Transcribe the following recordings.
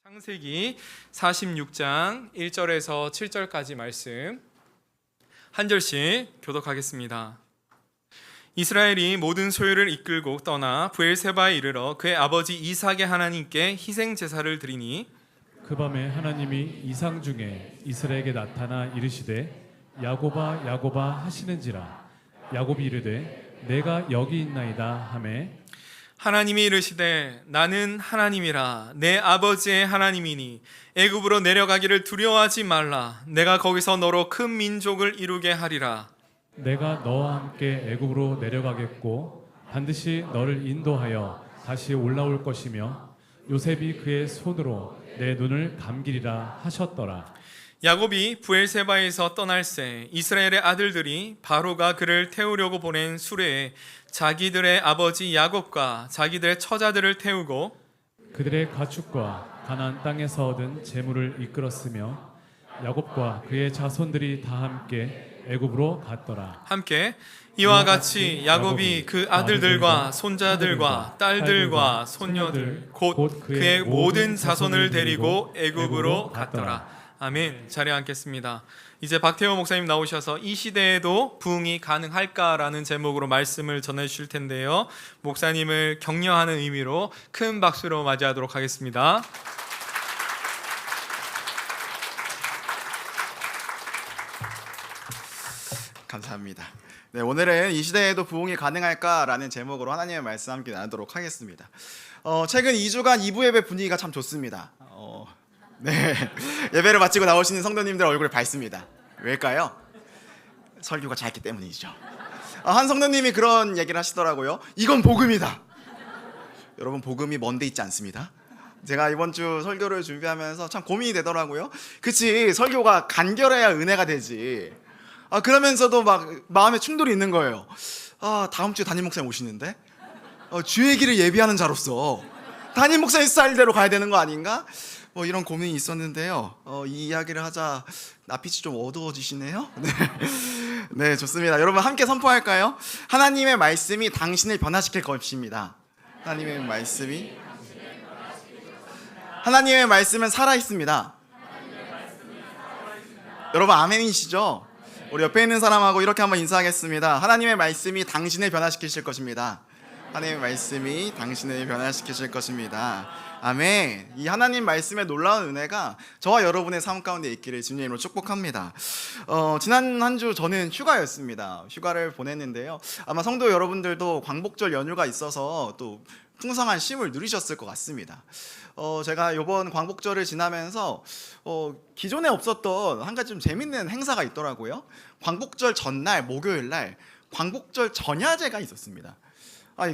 창세기 46장 1절에서 7절까지 말씀 한 절씩 교독하겠습니다. 이스라엘이 모든 소유를 이끌고 떠나 브엘세바에 이르러 그의 아버지 이삭의 하나님께 희생 제사를 드리니 그 밤에 하나님이 이상 중에 이스라엘에게 나타나 이르시되 야곱아 야곱아 하시는지라. 야곱이 이르되 내가 여기 있나이다 하매 하나님이 이르시되 나는 하나님이라 내 아버지의 하나님이니 애굽으로 내려가기를 두려워하지 말라. 내가 거기서 너로 큰 민족을 이루게 하리라. 내가 너와 함께 애굽으로 내려가겠고 반드시 너를 인도하여 다시 올라올 것이며 요셉이 그의 손으로 내 눈을 감기리라 하셨더라. 야곱이 브엘세바에서 떠날새 이스라엘의 아들들이 바로가 그를 태우려고 보낸 수레에 자기들의 아버지 야곱과 자기들의 처자들을 태우고 그들의 가축과 가나안 땅에서 얻은 재물을 이끌었으며 야곱과 그의 자손들이 다 함께 애굽으로 갔더라. 함께 이와 같이 야곱이 그 아들들과 손자들과 딸들과 손녀들 곧 그의 모든 자손을 데리고 애굽으로 갔더라. 아멘. 자리에 앉겠습니다. 이제 박태호 목사님 나오셔서 이 시대에도 부흥이 가능할까라는 제목으로 말씀을 전해주실 텐데요. 목사님을 격려하는 의미로 큰 박수로 맞이하도록 하겠습니다. 감사합니다. 네, 오늘은 이 시대에도 부흥이 가능할까라는 제목으로 하나님의 말씀 함께 나누도록 하겠습니다. 최근 2주간 2부 예배 분위기가 참 좋습니다. 네, 예배를 마치고 나오시는 성도님들 얼굴이 밝습니다. 왜일까요? 설교가 짧기 때문이죠. 한 성도님이 그런 얘기를 하시더라고요. 이건 복음이다. 여러분, 복음이 먼데 있지 않습니다. 제가 이번 주 설교를 준비하면서 참 고민이 되더라고요. 그치, 설교가 간결해야 은혜가 되지. 그러면서도 막 마음에 충돌이 있는 거예요. 다음 주에 담임 목사님 오시는데 주의 길을 예비하는 자로서 담임 목사님 스타일대로 가야 되는 거 아닌가? 이런 고민이 있었는데요. 이 이야기를 하자 낯빛이 좀 어두워지시네요. 네, 좋습니다. 여러분 함께 선포할까요? 하나님의 말씀이 당신을 변화시킬 것입니다. 하나님의 말씀은 살아있습니다. 여러분 아멘이시죠? 우리 옆에 있는 사람하고 이렇게 한번 인사하겠습니다. 하나님의 말씀이 당신을 변화시키실 것입니다. 하나님의 말씀이 당신을 변화시키실 것입니다. 아멘. 이 하나님 말씀의 놀라운 은혜가 저와 여러분의 삶 가운데 있기를 주님으로 축복합니다. 지난 한 주 저는 휴가였습니다. 휴가를 보냈는데요. 아마 성도 여러분들도 광복절 연휴가 있어서 또 풍성한 쉼을 누리셨을 것 같습니다. 제가 이번 광복절을 지나면서 기존에 없었던 한 가지 좀 재밌는 행사가 있더라고요. 광복절 전날 목요일 날 광복절 전야제가 있었습니다.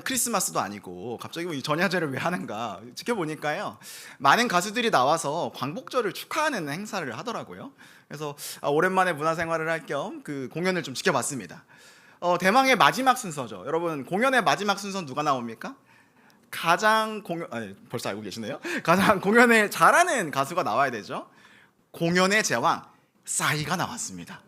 크리스마스도 아니고 갑자기 이 전야제를 왜 하는가 지켜보니까요, 많은 가수들이 나와서 광복절을 축하하는 행사를 하더라고요. 그래서 오랜만에 문화생활을 할 겸 그 공연을 좀 지켜봤습니다. 대망의 마지막 순서죠. 여러분, 공연의 마지막 순서는 누가 나옵니까? 벌써 알고 계시네요. 가장 공연을 잘하는 가수가 나와야 되죠. 공연의 제왕 싸이가 나왔습니다.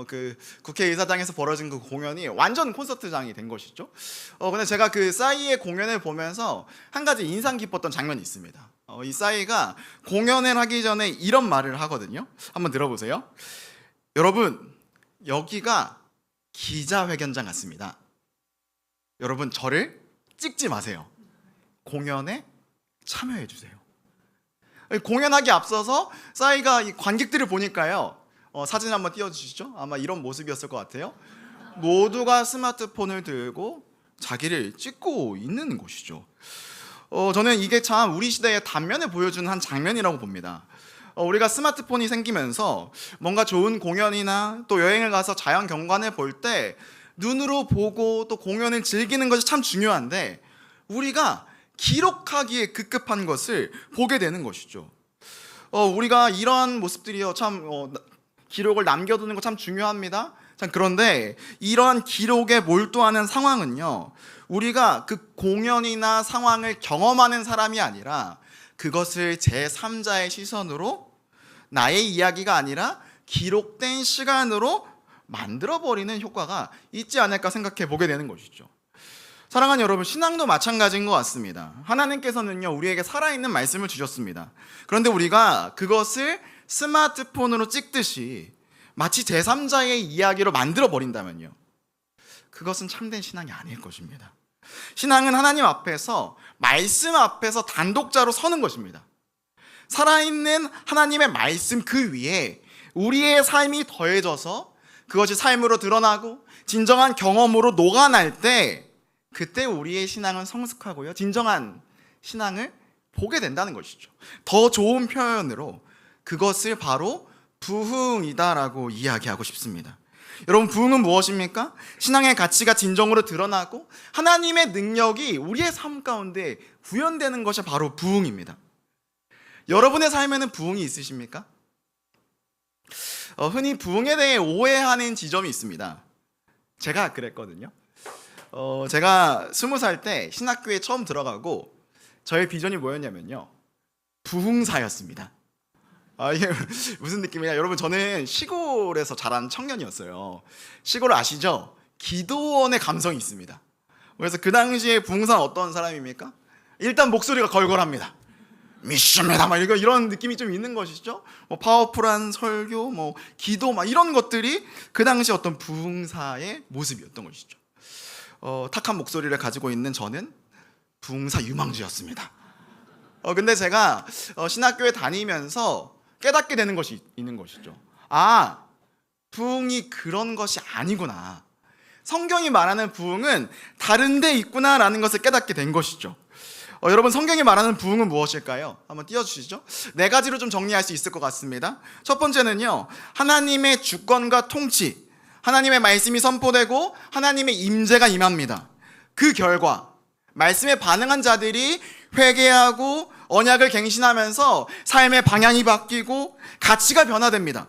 그 국회의사당에서 벌어진 그 공연이 완전 콘서트장이 된 것이죠. 근데 제가 그 싸이의 공연을 보면서 한 가지 인상 깊었던 장면이 있습니다. 이 싸이가 공연을 하기 전에 이런 말을 하거든요. 한번 들어보세요. 여러분, 여기가 기자회견장 같습니다. 여러분, 저를 찍지 마세요. 공연에 참여해 주세요. 공연하기 앞서서 싸이가 이 관객들을 보니까요, 사진 한번 띄워주시죠. 아마 이런 모습이었을 것 같아요. 모두가 스마트폰을 들고 자기를 찍고 있는 곳이죠. 저는 이게 참 우리 시대의 단면을 보여주는 한 장면이라고 봅니다. 우리가 스마트폰이 생기면서 뭔가 좋은 공연이나 또 여행을 가서 자연 경관을 볼 때 눈으로 보고 또 공연을 즐기는 것이 참 중요한데, 우리가 기록하기에 급급한 것을 보게 되는 것이죠. 우리가 이러한 모습들이요, 참 기록을 남겨두는 거 참 중요합니다. 그런데 이러한 기록에 몰두하는 상황은요, 우리가 그 공연이나 상황을 경험하는 사람이 아니라 그것을 제3자의 시선으로 나의 이야기가 아니라 기록된 시간으로 만들어버리는 효과가 있지 않을까 생각해 보게 되는 것이죠. 사랑하는 여러분, 신앙도 마찬가지인 것 같습니다. 하나님께서는요, 우리에게 살아있는 말씀을 주셨습니다. 그런데 우리가 그것을 스마트폰으로 찍듯이 마치 제3자의 이야기로 만들어 버린다면요, 그것은 참된 신앙이 아닐 것입니다. 신앙은 하나님 앞에서, 말씀 앞에서 단독자로 서는 것입니다. 살아있는 하나님의 말씀 그 위에 우리의 삶이 더해져서 그것이 삶으로 드러나고 진정한 경험으로 녹아날 때, 그때 우리의 신앙은 성숙하고요, 진정한 신앙을 보게 된다는 것이죠. 더 좋은 표현으로 그것을 바로 부흥이다라고 이야기하고 싶습니다. 여러분, 부흥은 무엇입니까? 신앙의 가치가 진정으로 드러나고 하나님의 능력이 우리의 삶 가운데 구현되는 것이 바로 부흥입니다. 여러분의 삶에는 부흥이 있으십니까? 흔히 부흥에 대해 오해하는 지점이 있습니다. 제가 그랬거든요. 제가 20살 때 신학교에 처음 들어가고 저의 비전이 뭐였냐면요, 부흥사였습니다. 이게 무슨 느낌이냐, 여러분, 저는 시골에서 자란 청년이었어요. 시골 아시죠? 기도원의 감성이 있습니다. 그래서 그 당시에 부흥사는 어떤 사람입니까? 일단 목소리가 걸걸합니다. 믿습니다, 막 이런 느낌이 좀 있는 것이죠. 뭐 파워풀한 설교, 뭐 기도, 막 이런 것들이 그 당시 어떤 부흥사의 모습이었던 것이죠. 탁한 목소리를 가지고 있는 저는 부흥사 유망주였습니다. 근데 제가 신학교에 다니면서 깨닫게 되는 것이 있는 것이죠. 부흥이 그런 것이 아니구나. 성경이 말하는 부흥은 다른 데 있구나라는 것을 깨닫게 된 것이죠. 여러분, 성경이 말하는 부흥은 무엇일까요? 한번 띄워주시죠. 4가지로 좀 정리할 수 있을 것 같습니다. 첫 번째는요, 하나님의 주권과 통치, 하나님의 말씀이 선포되고 하나님의 임재가 임합니다. 그 결과 말씀에 반응한 자들이 회개하고 언약을 갱신하면서 삶의 방향이 바뀌고 가치가 변화됩니다.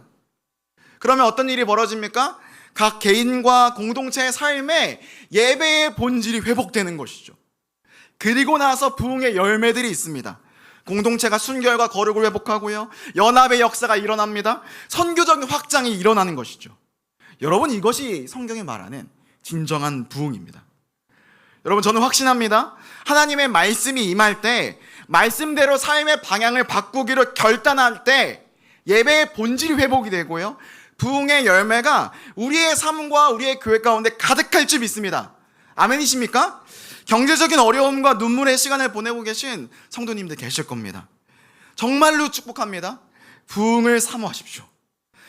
그러면 어떤 일이 벌어집니까? 각 개인과 공동체의 삶에 예배의 본질이 회복되는 것이죠. 그리고 나서 부흥의 열매들이 있습니다. 공동체가 순결과 거룩을 회복하고요, 연합의 역사가 일어납니다. 선교적인 확장이 일어나는 것이죠. 여러분, 이것이 성경이 말하는 진정한 부흥입니다. 여러분, 저는 확신합니다. 하나님의 말씀이 임할 때, 말씀대로 삶의 방향을 바꾸기로 결단할 때 예배의 본질이 회복이 되고요, 부흥의 열매가 우리의 삶과 우리의 교회 가운데 가득할 줄 믿습니다. 아멘이십니까? 경제적인 어려움과 눈물의 시간을 보내고 계신 성도님들 계실 겁니다. 정말로 축복합니다. 부흥을 사모하십시오.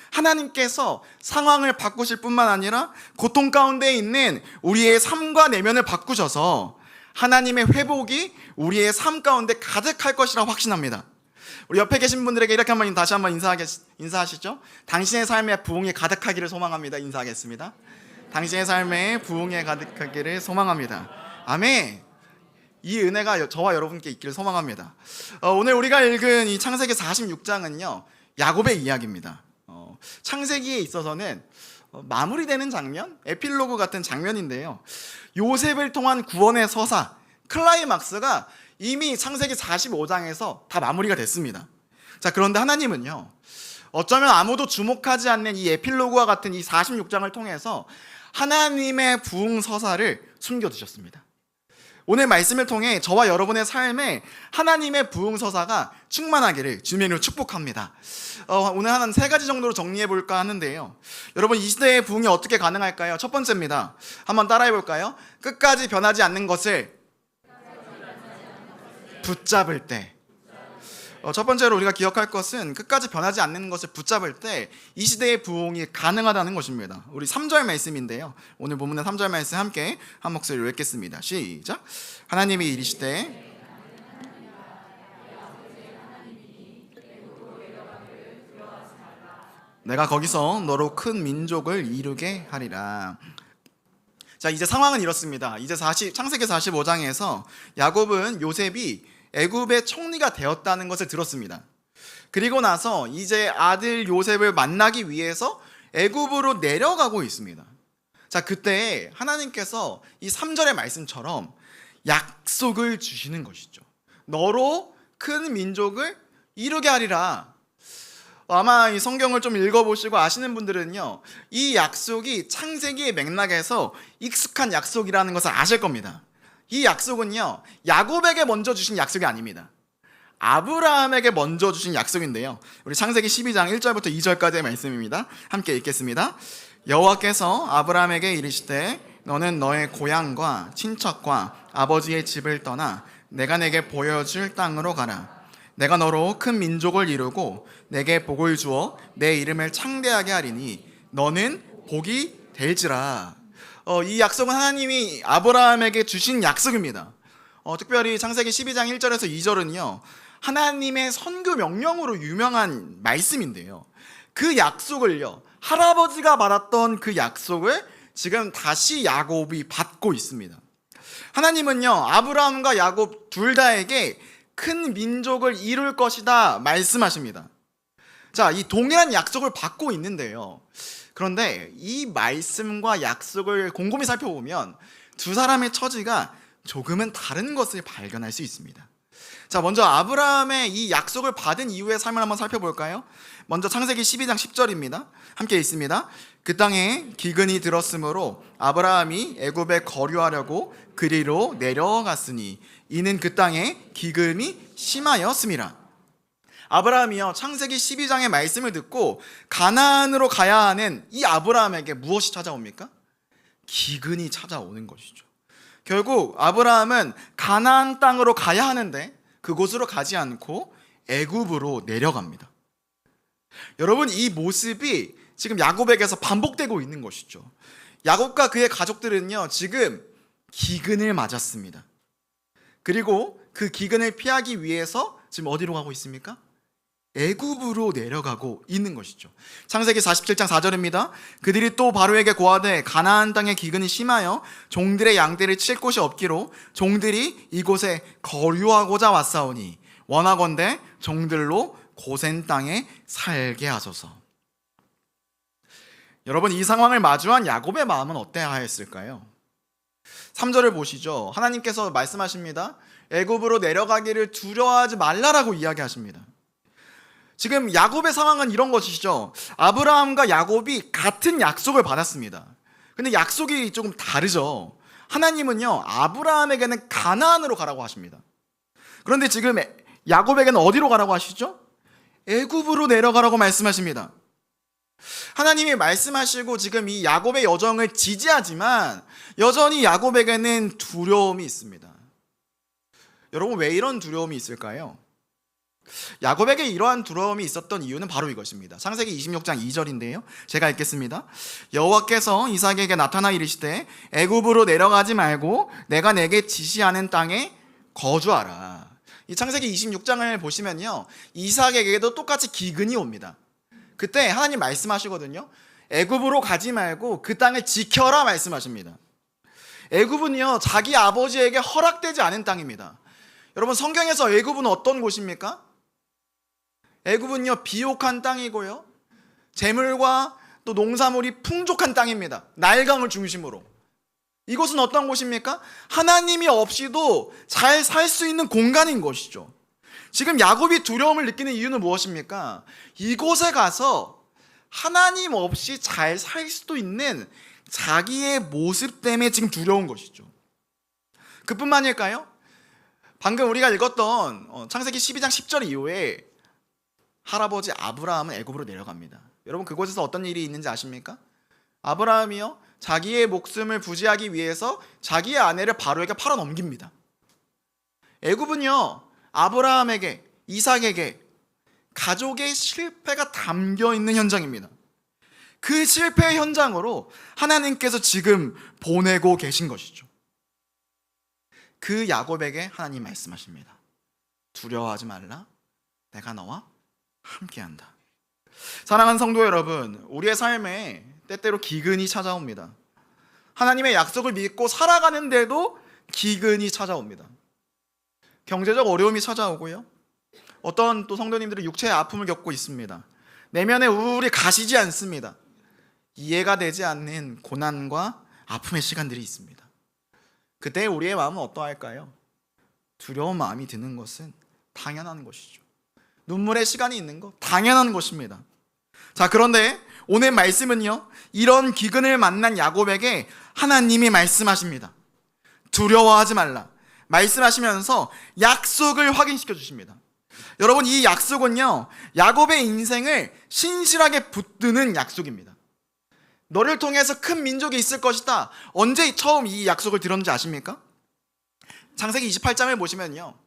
하나님께서 상황을 바꾸실 뿐만 아니라 고통 가운데 있는 우리의 삶과 내면을 바꾸셔서 하나님의 회복이 우리의 삶 가운데 가득할 것이라 확신합니다. 우리 옆에 계신 분들에게 이렇게 다시 한번 인사하시죠. 당신의 삶에 부흥이 가득하기를 소망합니다. 인사하겠습니다. 당신의 삶에 부흥이 가득하기를 소망합니다. 아멘. 이 은혜가 저와 여러분께 있기를 소망합니다. 오늘 우리가 읽은 이 창세기 46장은요, 야곱의 이야기입니다. 창세기에 있어서는 마무리되는 장면, 에필로그 같은 장면인데요, 요셉을 통한 구원의 서사, 클라이막스가 이미 창세기 45장에서 다 마무리가 됐습니다. 자, 그런데 하나님은요, 어쩌면 아무도 주목하지 않는 이 에필로그와 같은 이 46장을 통해서 하나님의 부흥 서사를 숨겨두셨습니다. 오늘 말씀을 통해 저와 여러분의 삶에 하나님의 부흥 서사가 충만하기를 주님으로 축복합니다. 오늘 한 3가지 정도로 정리해 볼까 하는데요, 여러분, 이 시대의 부흥이 어떻게 가능할까요? 첫 번째입니다. 한번 따라해 볼까요? 끝까지 변하지 않는 것을 붙잡을 때. 첫 번째로 우리가 기억할 것은 끝까지 변하지 않는 것을 붙잡을 때 이 시대의 부흥이 가능하다는 것입니다. 우리 3절 말씀인데요, 오늘 본문의 3절 말씀 함께 한 목소리로 읽겠습니다. 시작. 하나님이 이르시되 내가 거기서 너로 큰 민족을 이루게 하리라. 자, 이제 상황은 이렇습니다. 이제 창세기 45장에서 야곱은 요셉이 애굽의 총리가 되었다는 것을 들었습니다. 그리고 나서 이제 아들 요셉을 만나기 위해서 애굽으로 내려가고 있습니다. 자, 그때 하나님께서 이 3절의 말씀처럼 약속을 주시는 것이죠. 너로 큰 민족을 이루게 하리라. 아마 이 성경을 좀 읽어보시고 아시는 분들은요, 이 약속이 창세기의 맥락에서 익숙한 약속이라는 것을 아실 겁니다. 이 약속은요, 야곱에게 먼저 주신 약속이 아닙니다. 아브라함에게 먼저 주신 약속인데요. 우리 창세기 12장 1절부터 2절까지의 말씀입니다. 함께 읽겠습니다. 여호와께서 아브라함에게 이르시되 너는 너의 고향과 친척과 아버지의 집을 떠나 내가 내게 보여줄 땅으로 가라. 내가 너로 큰 민족을 이루고 내게 복을 주어 내 이름을 창대하게 하리니 너는 복이 될지라. 이 약속은 하나님이 아브라함에게 주신 약속입니다. 특별히 창세기 12장 1절에서 2절은요, 하나님의 선교 명령으로 유명한 말씀인데요. 그 약속을요, 할아버지가 받았던 그 약속을 지금 다시 야곱이 받고 있습니다. 하나님은요, 아브라함과 야곱 둘 다에게 큰 민족을 이룰 것이다 말씀하십니다. 자, 이 동일한 약속을 받고 있는데요. 그런데 이 말씀과 약속을 곰곰이 살펴보면 두 사람의 처지가 조금은 다른 것을 발견할 수 있습니다. 자, 먼저 아브라함의 이 약속을 받은 이후의 삶을 한번 살펴볼까요? 먼저 창세기 12장 10절입니다. 함께 읽습니다. 그 땅에 기근이 들었으므로 아브라함이 애굽에 거류하려고 그리로 내려갔으니 이는 그 땅에 기근이 심하였음이라. 아브라함이요, 창세기 12장의 말씀을 듣고 가나안으로 가야 하는 이 아브라함에게 무엇이 찾아옵니까? 기근이 찾아오는 것이죠. 결국 아브라함은 가나안 땅으로 가야 하는데 그곳으로 가지 않고 애굽으로 내려갑니다. 여러분, 이 모습이 지금 야곱에게서 반복되고 있는 것이죠. 야곱과 그의 가족들은요, 지금 기근을 맞았습니다. 그리고 그 기근을 피하기 위해서 지금 어디로 가고 있습니까? 애굽으로 내려가고 있는 것이죠. 창세기 47장 4절입니다. 그들이 또 바로에게 고하되 가나안 땅의 기근이 심하여 종들의 양떼를 칠 곳이 없기로 종들이 이곳에 거류하고자 왔사오니 원하건대 종들로 고센 땅에 살게 하소서. 여러분, 이 상황을 마주한 야곱의 마음은 어떠하였을까요? 3절을 보시죠. 하나님께서 말씀하십니다. 애굽으로 내려가기를 두려워하지 말라라고 이야기하십니다. 지금 야곱의 상황은 이런 것이죠. 아브라함과 야곱이 같은 약속을 받았습니다. 근데 약속이 조금 다르죠. 하나님은요, 아브라함에게는 가나안으로 가라고 하십니다. 그런데 지금 야곱에게는 어디로 가라고 하시죠? 애굽으로 내려가라고 말씀하십니다. 하나님이 말씀하시고 지금 이 야곱의 여정을 지지하지만 여전히 야곱에게는 두려움이 있습니다. 여러분, 왜 이런 두려움이 있을까요? 야곱에게 이러한 두려움이 있었던 이유는 바로 이것입니다. 창세기 26장 2절인데요. 제가 읽겠습니다. 여호와께서 이삭에게 나타나 이르시되 애굽으로 내려가지 말고 내가 내게 지시하는 땅에 거주하라. 이 창세기 26장을 보시면요, 이삭에게도 똑같이 기근이 옵니다. 그때 하나님 말씀하시거든요. 애굽으로 가지 말고 그 땅을 지켜라 말씀하십니다. 애굽은요, 자기 아버지에게 허락되지 않은 땅입니다. 여러분, 성경에서 애굽은 어떤 곳입니까? 애굽은요, 비옥한 땅이고요, 재물과 또 농사물이 풍족한 땅입니다. 나일강을 중심으로. 이곳은 어떤 곳입니까? 하나님이 없이도 잘 살 수 있는 공간인 것이죠. 지금 야곱이 두려움을 느끼는 이유는 무엇입니까? 이곳에 가서 하나님 없이 잘 살 수도 있는 자기의 모습 때문에 지금 두려운 것이죠. 그뿐만일까요? 방금 우리가 읽었던 창세기 12장 10절 이후에 할아버지 아브라함은 애굽으로 내려갑니다. 여러분, 그곳에서 어떤 일이 있는지 아십니까? 아브라함이요, 자기의 목숨을 부지하기 위해서 자기의 아내를 바로에게 팔아 넘깁니다. 애굽은요, 아브라함에게, 이삭에게 가족의 실패가 담겨 있는 현장입니다. 그 실패의 현장으로 하나님께서 지금 보내고 계신 것이죠. 그 야곱에게 하나님 말씀하십니다. 두려워하지 말라. 내가 너와 함께한다. 사랑하는 성도 여러분, 우리의 삶에 때때로 기근이 찾아옵니다. 하나님의 약속을 믿고 살아가는데도 기근이 찾아옵니다. 경제적 어려움이 찾아오고요, 어떤 또 성도님들은 육체의 아픔을 겪고 있습니다. 내면의 우울이 가시지 않습니다. 이해가 되지 않는 고난과 아픔의 시간들이 있습니다. 그때 우리의 마음은 어떠할까요? 두려운 마음이 드는 것은 당연한 것이죠. 눈물의 시간이 있는 것 당연한 것입니다. 자, 그런데 오늘 말씀은요, 이런 기근을 만난 야곱에게 하나님이 말씀하십니다. 두려워하지 말라 말씀하시면서 약속을 확인시켜 주십니다. 여러분, 이 약속은요, 야곱의 인생을 신실하게 붙드는 약속입니다. 너를 통해서 큰 민족이 있을 것이다. 언제 처음 이 약속을 들었는지 아십니까? 창세기 28장을 보시면요,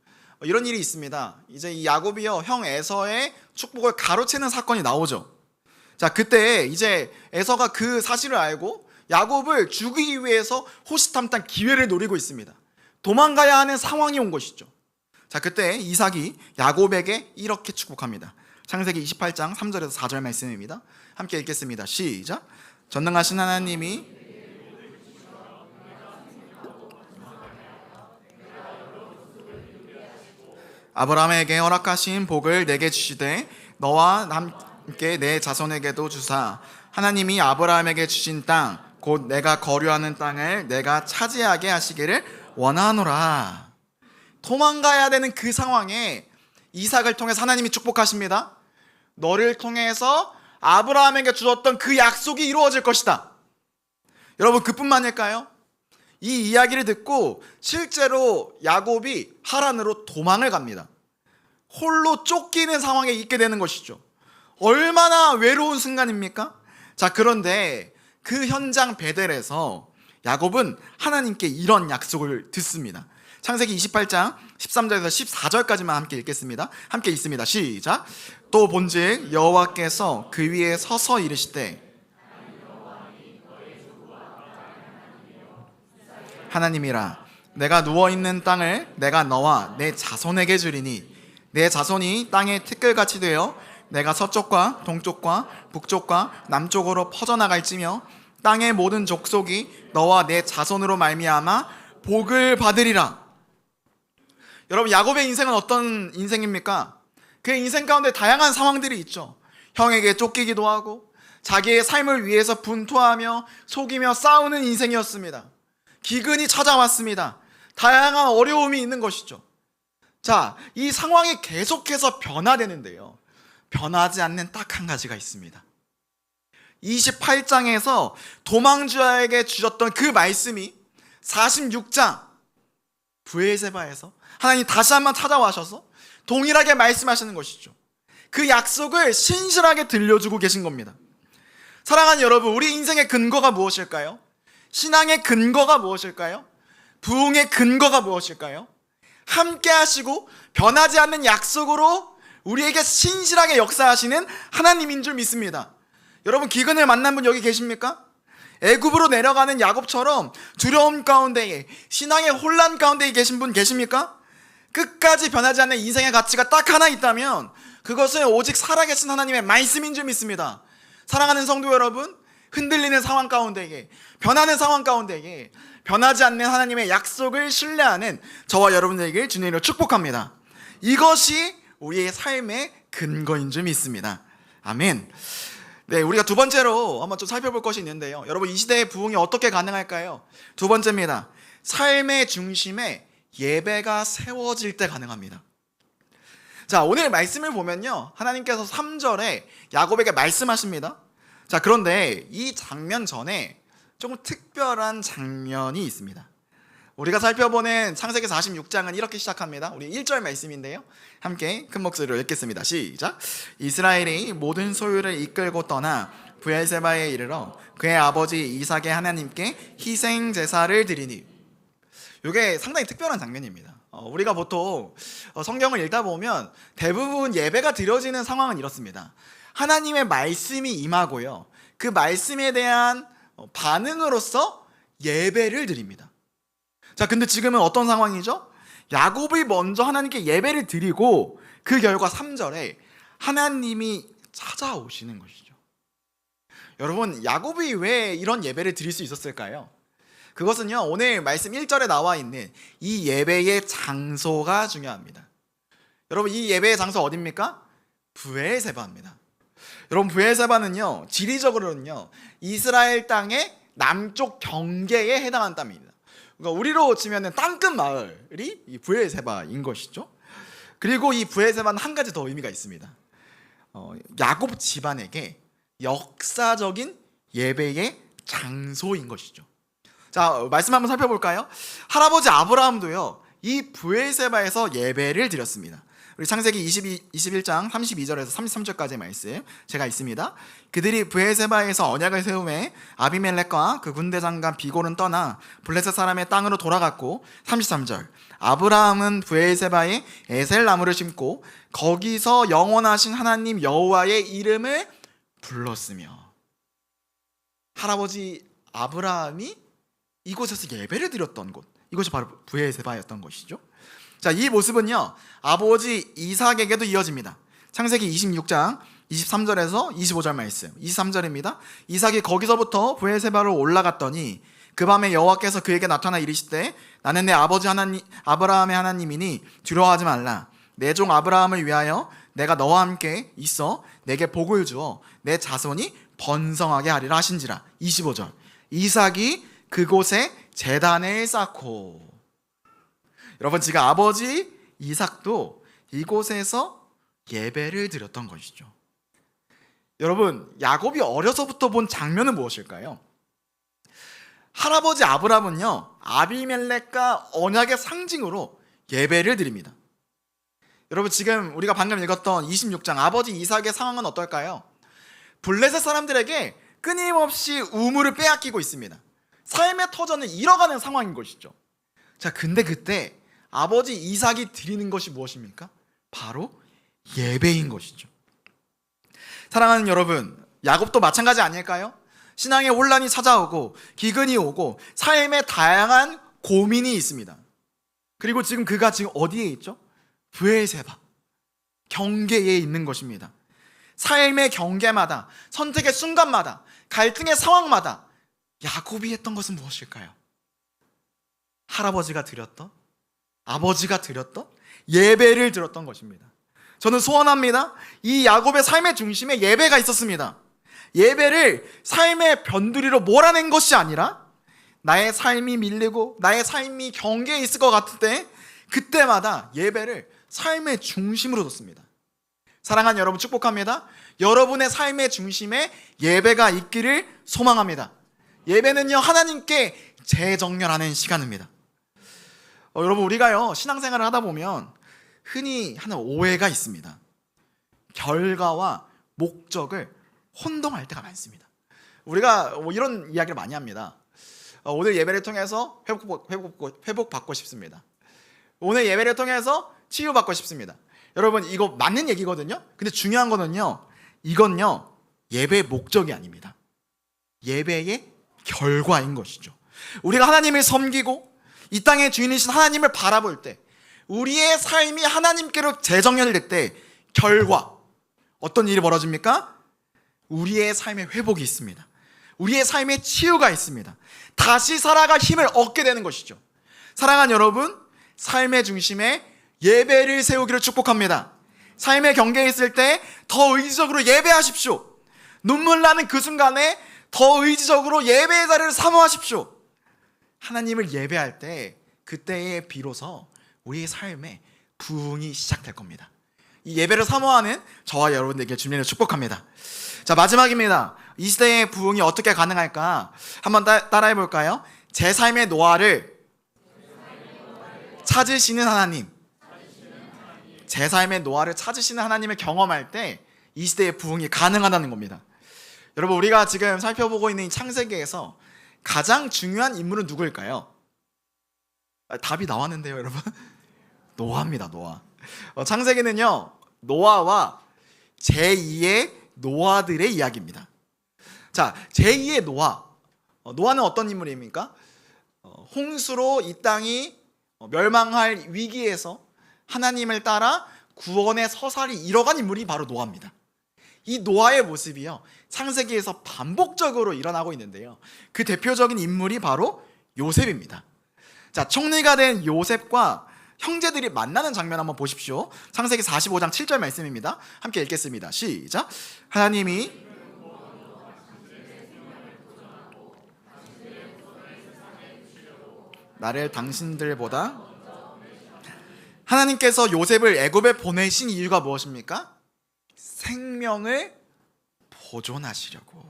이런 일이 있습니다. 이제 이 야곱이요, 형 에서의 축복을 가로채는 사건이 나오죠. 자, 그때 이제 에서가 그 사실을 알고 야곱을 죽이기 위해서 호시탐탐 기회를 노리고 있습니다. 도망가야 하는 상황이 온 것이죠. 자, 그때 이삭이 야곱에게 이렇게 축복합니다. 창세기 28장 3절에서 4절 말씀입니다. 함께 읽겠습니다. 시작. 전능하신 하나님이 아브라함에게 허락하신 복을 내게 주시되 너와 함께 내 자손에게도 주사 하나님이 아브라함에게 주신 땅 곧 내가 거류하는 땅을 내가 차지하게 하시기를 원하노라. 도망가야 되는 그 상황에 이삭을 통해서 하나님이 축복하십니다. 너를 통해서 아브라함에게 주었던 그 약속이 이루어질 것이다. 여러분, 그뿐만일까요? 이 이야기를 듣고 실제로 야곱이 하란으로 도망을 갑니다. 홀로 쫓기는 상황에 있게 되는 것이죠. 얼마나 외로운 순간입니까? 자, 그런데 그 현장 베델에서 야곱은 하나님께 이런 약속을 듣습니다. 창세기 28장 13절에서 14절까지만 함께 읽겠습니다. 함께 읽습니다. 시작. 또 본즉 여호와께서 그 위에 서서 이르시되 하나님이라 내가 누워있는 땅을 내가 너와 내 자손에게 주리니 내 자손이 땅의 티끌같이 되어 내가 서쪽과 동쪽과 북쪽과 남쪽으로 퍼져나갈지며 땅의 모든 족속이 너와 내 자손으로 말미암아 복을 받으리라. 여러분, 야곱의 인생은 어떤 인생입니까? 그 인생 가운데 다양한 상황들이 있죠. 형에게 쫓기기도 하고 자기의 삶을 위해서 분투하며 속이며 싸우는 인생이었습니다. 기근이 찾아왔습니다. 다양한 어려움이 있는 것이죠. 자, 이 상황이 계속해서 변화되는데요, 변하지 않는 딱 한 가지가 있습니다. 28장에서 도망주야에게 주셨던 그 말씀이 46장 브엘세바에서 하나님 다시 한번 찾아와셔서 동일하게 말씀하시는 것이죠. 그 약속을 신실하게 들려주고 계신 겁니다. 사랑하는 여러분, 우리 인생의 근거가 무엇일까요? 신앙의 근거가 무엇일까요? 부흥의 근거가 무엇일까요? 함께 하시고 변하지 않는 약속으로 우리에게 신실하게 역사하시는 하나님인 줄 믿습니다. 여러분, 기근을 만난 분 여기 계십니까? 애굽으로 내려가는 야곱처럼 두려움 가운데에, 신앙의 혼란 가운데에 계신 분 계십니까? 끝까지 변하지 않는 인생의 가치가 딱 하나 있다면 그것은 오직 살아계신 하나님의 말씀인 줄 믿습니다. 사랑하는 성도 여러분, 흔들리는 상황 가운데에, 변하는 상황 가운데에 변하지 않는 하나님의 약속을 신뢰하는 저와 여러분들에게 주님으로 축복합니다. 이것이 우리의 삶의 근거인 줄 믿습니다. 아멘. 네, 우리가 두 번째로 한번 좀 살펴볼 것이 있는데요, 여러분, 이 시대의 부흥이 어떻게 가능할까요? 두 번째입니다. 삶의 중심에 예배가 세워질 때 가능합니다. 자, 오늘 말씀을 보면요, 하나님께서 3절에 야곱에게 말씀하십니다. 자, 그런데 이 장면 전에 조금 특별한 장면이 있습니다. 우리가 살펴보는 창세기 46장은 이렇게 시작합니다. 우리 1절 말씀인데요, 함께 큰 목소리로 읽겠습니다. 시작. 이스라엘이 모든 소유를 이끌고 떠나 브엘세바에 이르러 그의 아버지 이삭의 하나님께 희생 제사를 드리니. 이게 상당히 특별한 장면입니다. 우리가 보통 성경을 읽다 보면 대부분 예배가 드려지는 상황은 이렇습니다. 하나님의 말씀이 임하고요, 그 말씀에 대한 반응으로서 예배를 드립니다. 자, 근데 지금은 어떤 상황이죠? 야곱이 먼저 하나님께 예배를 드리고 그 결과 3절에 하나님이 찾아오시는 것이죠. 여러분, 야곱이 왜 이런 예배를 드릴 수 있었을까요? 그것은요, 오늘 말씀 1절에 나와 있는 이 예배의 장소가 중요합니다. 여러분, 이 예배의 장소 어디입니까? 브엘세바입니다. 여러분, 브엘세바는요, 지리적으로는요, 이스라엘 땅의 남쪽 경계에 해당하는 땅입니다. 그러니까 우리로 치면은 땅끝 마을이 이 브엘세바인 것이죠. 그리고 이 브엘세바는 한 가지 더 의미가 있습니다. 야곱 집안에게 역사적인 예배의 장소인 것이죠. 자, 말씀 한번 살펴볼까요? 할아버지 아브라함도요, 이 브엘세바에서 예배를 드렸습니다. 우리 창세기 21장 32절에서 33절까지의 말씀 제가 있습니다. 그들이 브엘세바에서 언약을 세우매 아비멜렉과 그 군대 장관 비골은 떠나 블레셋 사람의 땅으로 돌아갔고, 33절, 아브라함은 브엘세바에 에셀 나무를 심고 거기서 영원하신 하나님 여호와의 이름을 불렀으며. 할아버지 아브라함이 이곳에서 예배를 드렸던 곳, 이것이 바로 브엘세바였던 것이죠. 자, 이 모습은요, 아버지 이삭에게도 이어집니다. 창세기 26장 23절에서 25절 말씀. 23절입니다. 이삭이 거기서부터 브엘세바로 올라갔더니 그 밤에 여호와께서 그에게 나타나 이르시되 나는 내 아버지 하나님 아브라함의 하나님이니 두려워하지 말라. 내 종 아브라함을 위하여 내가 너와 함께 있어 내게 복을 주어 내 자손이 번성하게 하리라 하신지라. 25절, 이삭이 그곳에 제단을 쌓고. 여러분, 지금 아버지 이삭도 이곳에서 예배를 드렸던 것이죠. 여러분, 야곱이 어려서부터 본 장면은 무엇일까요? 할아버지 아브라함은요, 아비멜렉과 언약의 상징으로 예배를 드립니다. 여러분, 지금 우리가 방금 읽었던 26장 아버지 이삭의 상황은 어떨까요? 블레셋 사람들에게 끊임없이 우물을 빼앗기고 있습니다. 삶의 터전을 잃어가는 상황인 것이죠. 자, 근데 그때 아버지 이삭이 드리는 것이 무엇입니까? 바로 예배인 것이죠. 사랑하는 여러분, 야곱도 마찬가지 아닐까요? 신앙의 혼란이 찾아오고 기근이 오고 삶의 다양한 고민이 있습니다. 그리고 지금 그가 지금 어디에 있죠? 브엘세바, 경계에 있는 것입니다. 삶의 경계마다, 선택의 순간마다, 갈등의 상황마다 야곱이 했던 것은 무엇일까요? 할아버지가 드렸던, 아버지가 드렸던 예배를 드렸던 것입니다. 저는 소원합니다. 이 야곱의 삶의 중심에 예배가 있었습니다. 예배를 삶의 변두리로 몰아낸 것이 아니라 나의 삶이 밀리고 나의 삶이 경계에 있을 것 같을 때 그때마다 예배를 삶의 중심으로 뒀습니다. 사랑하는 여러분, 축복합니다. 여러분의 삶의 중심에 예배가 있기를 소망합니다. 예배는요, 하나님께 재정렬하는 시간입니다. 여러분, 우리가요, 신앙생활을 하다 보면 흔히 하는 오해가 있습니다. 결과와 목적을 혼동할 때가 많습니다. 우리가 이런 이야기를 많이 합니다. 오늘 예배를 통해서 회복받고 싶습니다. 오늘 예배를 통해서 치유받고 싶습니다. 여러분, 이거 맞는 얘기거든요. 근데 중요한 거는요, 이건요, 예배의 목적이 아닙니다. 예배의 결과인 것이죠. 우리가 하나님을 섬기고 이 땅의 주인이신 하나님을 바라볼 때, 우리의 삶이 하나님께로 재정렬될 때 결과 어떤 일이 벌어집니까? 우리의 삶의 회복이 있습니다. 우리의 삶의 치유가 있습니다. 다시 살아갈 힘을 얻게 되는 것이죠. 사랑하는 여러분, 삶의 중심에 예배를 세우기를 축복합니다. 삶의 경계에 있을 때 더 의지적으로 예배하십시오. 눈물 나는 그 순간에 더 의지적으로 예배의 자리를 사모하십시오. 하나님을 예배할 때 그때에 비로소 우리의 삶에 부흥이 시작될 겁니다. 이 예배를 사모하는 저와 여러분들에게 주님을 축복합니다. 자, 마지막입니다. 이 시대의 부흥이 어떻게 가능할까? 한번 따라해 볼까요? 제 삶의 노화를 찾으시는 하나님, 제 삶의 노화를 찾으시는 하나님을 경험할 때 이 시대의 부흥이 가능하다는 겁니다. 여러분, 우리가 지금 살펴보고 있는 이 창세기에서 가장 중요한 인물은 누구일까요? 답이 나왔는데요, 여러분. 노아입니다. 노아. 창세기는요, 노아와 제2의 노아들의 이야기입니다. 자, 제2의 노아. 노아는 어떤 인물입니까? 홍수로 이 땅이 멸망할 위기에서 하나님을 따라 구원의 서살이 일어간 인물이 바로 노아입니다. 이 노아의 모습이요, 창세기에서 반복적으로 일어나고 있는데요, 그 대표적인 인물이 바로 요셉입니다. 자, 총리가 된 요셉과 형제들이 만나는 장면 한번 보십시오. 창세기 45장 7절 말씀입니다. 함께 읽겠습니다. 시작. 하나님이 나를 당신들보다, 하나님께서 요셉을 애굽에 보내신 이유가 무엇입니까? 생명을 보존하시려고.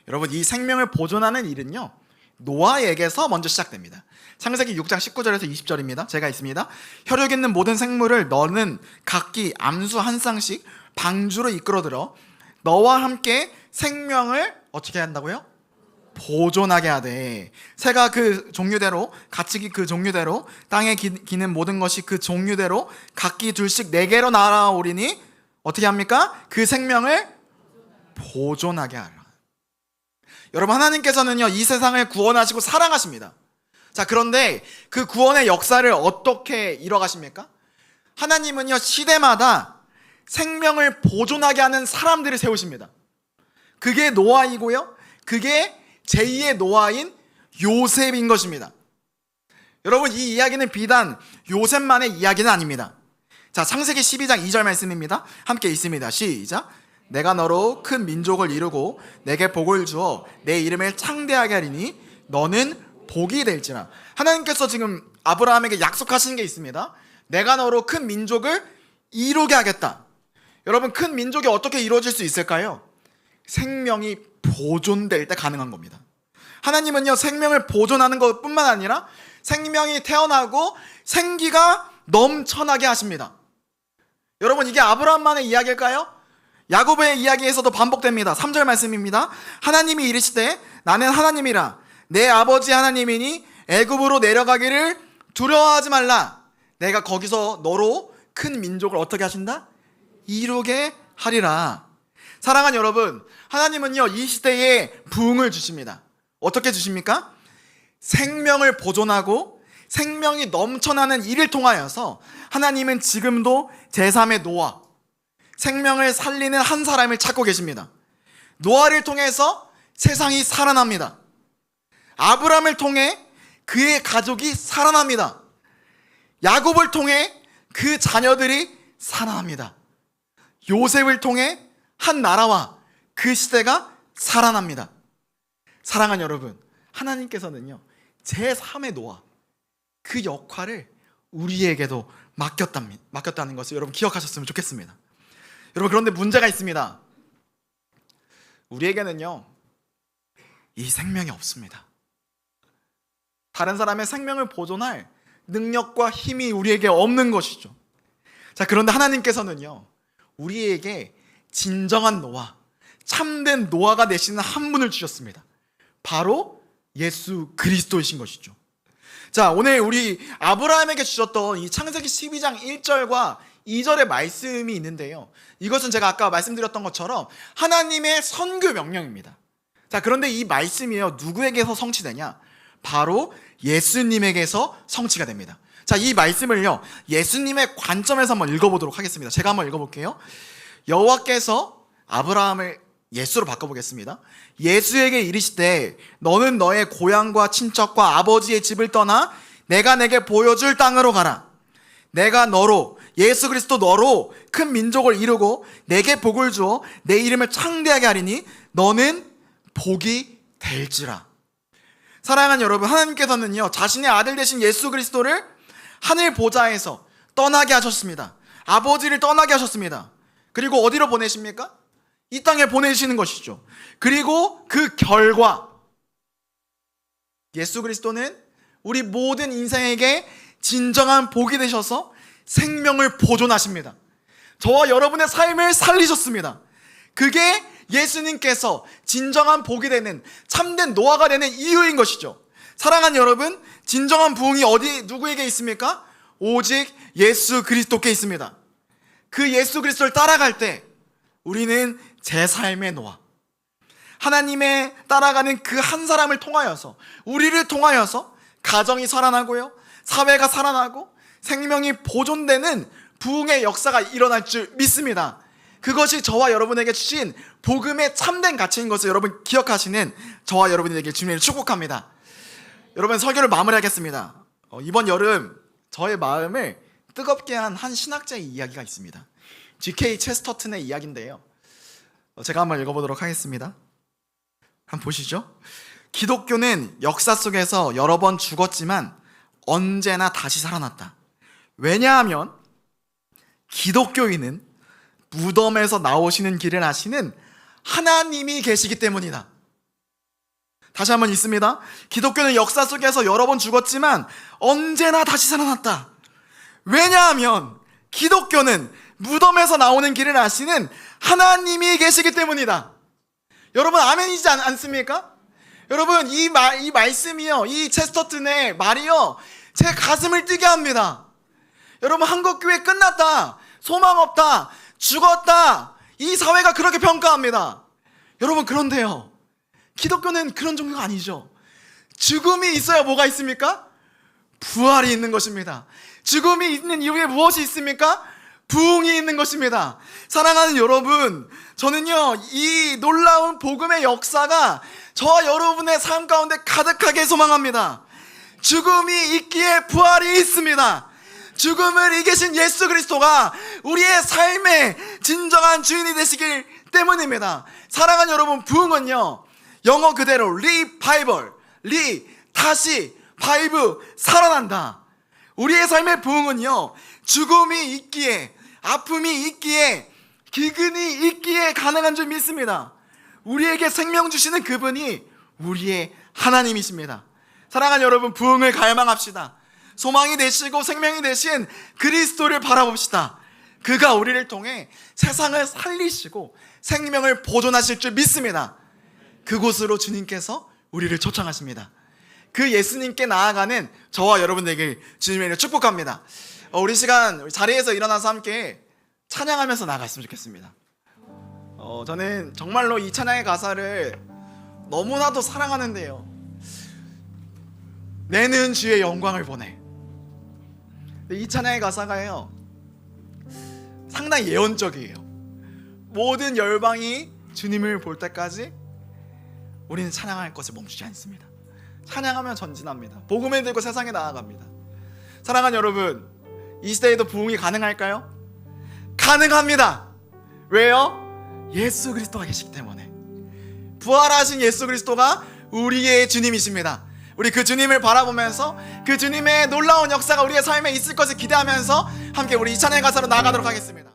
여러분, 이 생명을 보존하는 일은요, 노아에게서 먼저 시작됩니다. 창세기 6장 19절에서 20절입니다. 제가 있습니다. 혈육 있는 모든 생물을 너는 각기 암수 한 쌍씩 방주로 이끌어들어 너와 함께 생명을 어떻게 한다고요? 보존하게 하되 새가 그 종류대로 가축이 그 종류대로 땅에 기는 모든 것이 그 종류대로 각기 둘씩 4개로 날아오리니 어떻게 합니까? 그 생명을 보존하게 하라. 여러분, 하나님께서는요 이 세상을 구원하시고 사랑하십니다. 자, 그런데 그 구원의 역사를 어떻게 이뤄가십니까? 하나님은요 시대마다 생명을 보존하게 하는 사람들을 세우십니다. 그게 노아이고요, 그게 제2의 노아인 요셉인 것입니다. 여러분, 이 이야기는 비단 요셉만의 이야기는 아닙니다. 자, 창세기 12장 2절 말씀입니다. 함께 읽습니다. 시작. 내가 너로 큰 민족을 이루고 내게 복을 주어 내 이름을 창대하게 하리니 너는 복이 될지라. 하나님께서 지금 아브라함에게 약속하신 게 있습니다. 내가 너로 큰 민족을 이루게 하겠다. 여러분, 큰 민족이 어떻게 이루어질 수 있을까요? 생명이 보존될 때 가능한 겁니다. 하나님은요 생명을 보존하는 것뿐만 아니라 생명이 태어나고 생기가 넘쳐나게 하십니다. 여러분, 이게 아브라함만의 이야기일까요? 야곱의 이야기에서도 반복됩니다. 3절 말씀입니다. 하나님이 이르시되 나는 하나님이라 내 아버지 하나님이니 애굽으로 내려가기를 두려워하지 말라. 내가 거기서 너로 큰 민족을 어떻게 하신다? 이루게 하리라. 사랑하는 여러분, 하나님은요 이 시대에 부흥을 주십니다. 어떻게 주십니까? 생명을 보존하고 생명이 넘쳐나는 이를 통하여서 하나님은 지금도 제3의 노아, 생명을 살리는 한 사람을 찾고 계십니다. 노아를 통해서 세상이 살아납니다. 아브라함을 통해 그의 가족이 살아납니다. 야곱을 통해 그 자녀들이 살아납니다. 요셉을 통해 한 나라와 그 시대가 살아납니다. 사랑하는 여러분, 하나님께서는요 제3의 노아, 그 역할을 우리에게도 맡겼다는 것을 여러분 기억하셨으면 좋겠습니다. 여러분, 그런데 문제가 있습니다. 우리에게는요 이 생명이 없습니다. 다른 사람의 생명을 보존할 능력과 힘이 우리에게 없는 것이죠. 자, 그런데 하나님께서는요 우리에게 진정한 노아, 참된 노아가 되시는 한 분을 주셨습니다. 바로 예수 그리스도이신 것이죠. 자, 오늘 우리 아브라함에게 주셨던 이 창세기 12장 1절과 2절의 말씀이 있는데요, 이것은 제가 아까 말씀드렸던 것처럼 하나님의 선교 명령입니다. 자, 그런데 이 말씀이요 누구에게서 성취되냐? 바로 예수님에게서 성취가 됩니다. 자, 이 말씀을요 예수님의 관점에서 한번 읽어보도록 하겠습니다. 제가 한번 읽어볼게요. 여호와께서 아브라함을 예수로 바꿔보겠습니다. 예수에게 이르시되 너는 너의 고향과 친척과 아버지의 집을 떠나 내가 내게 보여줄 땅으로 가라. 내가 너로, 예수 그리스도 너로 큰 민족을 이루고 내게 복을 주어 내 이름을 창대하게 하리니 너는 복이 될지라. 사랑하는 여러분, 하나님께서는요 자신의 아들 되신 예수 그리스도를 하늘 보좌에서 떠나게 하셨습니다. 아버지를 떠나게 하셨습니다. 그리고 어디로 보내십니까? 이 땅에 보내시는 것이죠. 그리고 그 결과 예수 그리스도는 우리 모든 인생에게 진정한 복이 되셔서 생명을 보존하십니다. 저와 여러분의 삶을 살리셨습니다. 그게 예수님께서 진정한 복이 되는 참된 노아가 되는 이유인 것이죠. 사랑하는 여러분, 진정한 부흥이 누구에게 있습니까? 오직 예수 그리스도께 있습니다. 그 예수 그리스도를 따라갈 때 우리는 제 삶의 노아, 하나님의 따라가는 그 한 사람을 통하여서, 우리를 통하여서 가정이 살아나고요, 사회가 살아나고 생명이 보존되는 부흥의 역사가 일어날 줄 믿습니다. 그것이 저와 여러분에게 주신 복음의 참된 가치인 것을 여러분 기억하시는 저와 여러분이 되길 주님을 축복합니다. 여러분, 설교를 마무리하겠습니다. 이번 여름 저의 마음을 뜨겁게 한 신학자의 이야기가 있습니다. G.K. 체스터튼의 이야기인데요, 제가 한번 읽어보도록 하겠습니다. 한번 보시죠. 기독교는 역사 속에서 여러 번 죽었지만 언제나 다시 살아났다. 왜냐하면 기독교인은 무덤에서 나오시는 길을 아시는 하나님이 계시기 때문이다. 다시 한번 읽습니다. 기독교는 역사 속에서 여러 번 죽었지만 언제나 다시 살아났다. 왜냐하면 기독교는 무덤에서 나오는 길을 아시는 하나님이 계시기 때문이다. 여러분 아멘이지 않습니까? 여러분 이 말씀이요, 이 체스터튼의 말이요, 제 가슴을 뛰게 합니다. 여러분 한국교회 끝났다, 소망 없다, 죽었다, 이 사회가 그렇게 평가합니다. 여러분 그런데요, 기독교는 그런 종교가 아니죠. 죽음이 있어야 뭐가 있습니까? 부활이 있는 것입니다. 죽음이 있는 이후에 무엇이 있습니까? 부흥이 있는 것입니다. 사랑하는 여러분, 저는요 이 놀라운 복음의 역사가 저와 여러분의 삶 가운데 가득하게 소망합니다. 죽음이 있기에 부활이 있습니다. 죽음을 이기신 예수 그리스도가 우리의 삶의 진정한 주인이 되시길 때문입니다. 사랑하는 여러분, 부흥은요 영어 그대로 리바이벌, 다시, 바이브, 살아난다. 우리의 삶의 부흥은요 죽음이 있기에, 아픔이 있기에, 기근이 있기에 가능한 줄 믿습니다. 우리에게 생명 주시는 그분이 우리의 하나님이십니다. 사랑하는 여러분, 부흥을 갈망합시다. 소망이 되시고 생명이 되신 그리스도를 바라봅시다. 그가 우리를 통해 세상을 살리시고 생명을 보존하실 줄 믿습니다. 그곳으로 주님께서 우리를 초청하십니다. 그 예수님께 나아가는 저와 여러분에게 주님의 이름으로 축복합니다. 우리 시간 자리에서 일어나서 함께 찬양하면서 나갔으면 좋겠습니다. 저는 정말로 이 찬양의 가사를 너무나도 사랑하는데요, 내는 주의 영광을 보내. 이 찬양의 가사가요 상당히 예언적이에요. 모든 열방이 주님을 볼 때까지 우리는 찬양할 것을 멈추지 않습니다. 찬양하면 전진합니다. 복음을 들고 세상에 나아갑니다. 사랑하는 여러분, 이 시대에도 부흥이 가능할까요? 가능합니다. 왜요? 예수 그리스도가 계시기 때문에. 부활하신 예수 그리스도가 우리의 주님이십니다. 우리 그 주님을 바라보면서 그 주님의 놀라운 역사가 우리의 삶에 있을 것을 기대하면서 함께 우리 이 찬양의 가사로 나아가도록 하겠습니다.